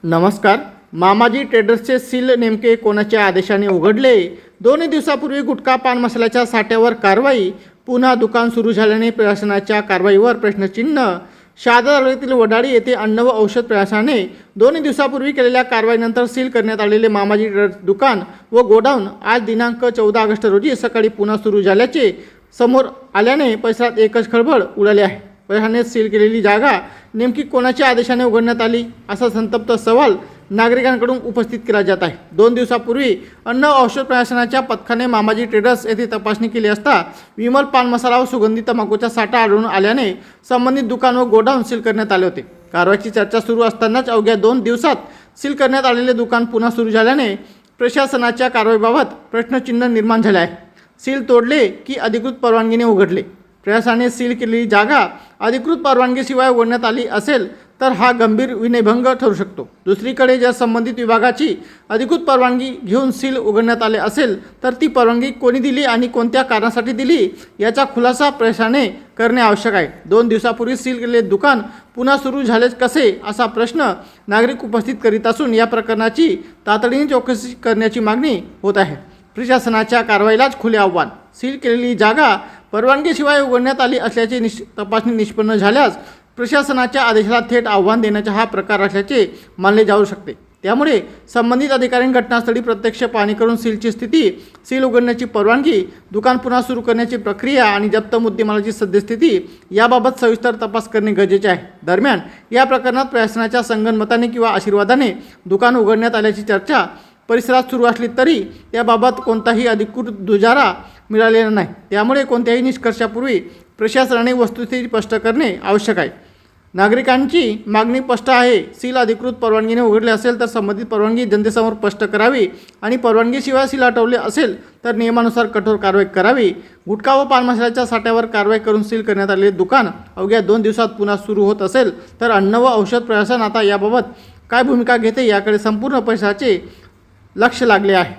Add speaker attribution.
Speaker 1: नमस्कार. मामाजी ट्रेडर्सचे सील नेमके कोणाच्या आदेशाने उघडले? 2 दिवसापूर्वी गुटखा पान मसाल्याच्या साठ्यावर कारवाई. पुन्हा दुकान सुरू झाल्याने प्रशासनाच्या कारवाईवर प्रश्नचिन्ह. शहादा तालुक्यातील वडाळी येथे अन्न व औषध प्रशासनाने 2 दिवसापूर्वी केलेल्या कारवाईनंतर सील करण्यात आलेले मामाजी ट्रेडर्स दुकान व गोडाऊन आज दिनांक 14 ऑगस्ट रोजी सकाळी पुन्हा सुरू झाल्याचे समोर आल्याने परिसरात एकच खळबळ उडाली आहे. प्रशासनाने सील केलेली जागा नेमकी कोणाच्या आदेशाने उघडण्यात आली, असा संतप्त सवाल नागरिकांकडून उपस्थित केला जात आहे. 2 दिवसापूर्वी अन्न व औषध प्रशासनाच्या पथकाने मामाजी ट्रेडर्स येथे तपासणी केली असता विमल पान मसाला व सुगंधी तंबाखूचा साठा आढळून आल्याने संबंधित दुकान व गोडाऊन सील करण्यात आले होते. कारवाईची चर्चा सुरू असतानाच अवघ्या 2 दिवसात सील करण्यात आलेले दुकान पुन्हा सुरू झाल्याने प्रशासनाच्या कारवाईबाबत प्रश्नचिन्ह निर्माण झाले आहे. सील तोडले की अधिकृत परवानगीने उघडले? प्रशासनाने सील केलेली जागा अधिकृत परवानगीशिवाय उघडण्यात आली असेल तर हा गंभीर विनयभंग ठरू शकतो. दुसरीकडे जर संबंधित विभागाची अधिकृत परवानगी घेऊन सील उघडण्यात आले असेल तर ती परवानगी कोणी दिली आणि कोणत्या कारणासाठी दिली याचा खुलासा प्रशासनाने करणे आवश्यक आहे. 2 दिवसापूर्वी सील केलेले दुकान पुन्हा सुरू झालेच कसे, असा प्रश्न नागरिक उपस्थित करीत असून या प्रकरणाची तातडीने चौकशी करण्याची मागणी होत आहे. प्रशासनाच्या कारवाईलाच खुले आव्हान. सील केलेली जागा परवानगीशिवाय उघडण्यात आली असल्याची तपासणी निष्पन्न झाल्यास प्रशासनाच्या आदेशाला थेट आव्हान देण्याचा हा प्रकार असल्याचे मानले जाऊ शकते. त्यामुळे संबंधित अधिकाऱ्यांनी घटनास्थळी प्रत्यक्ष पाहणी करून सीलची स्थिती, सील उघडण्याची परवानगी, दुकान पुन्हा सुरू करण्याची प्रक्रिया आणि जप्त मुद्देमालाची सद्यस्थिती याबाबत सविस्तर तपास करणे गरजेचे आहे. दरम्यान या प्रकरणात प्रशासनाच्या संगनमताने किंवा आशीर्वादाने दुकान उघडण्यात आल्याची चर्चा परिसरात सुरू असली तरी त्याबाबत कोणताही अधिकृत दुजारा मिळालेला नाही. त्यामुळे कोणत्याही निष्कर्षापूर्वी प्रशासनाने वस्तुस्थिती स्पष्ट करणे आवश्यक आहे. नागरिकांची मागणी स्पष्ट आहे. सील अधिकृत परवानगीने उघडले असेल तर संबंधित परवानगी जनतेसमोर स्पष्ट करावी आणि परवानगीशिवाय सील हटवले असेल तर नियमानुसार कठोर कारवाई करावी. गुटखा व पान मसाल्याच्या साठ्यावर कारवाई करून सील करण्यात आलेले दुकान अवघ्या 2 दिवसात पुन्हा सुरू होत असेल तर अन्न व औषध प्रशासन आता याबाबत काय भूमिका घेते याकडे संपूर्ण परिसराचे लक्ष लागले आहे.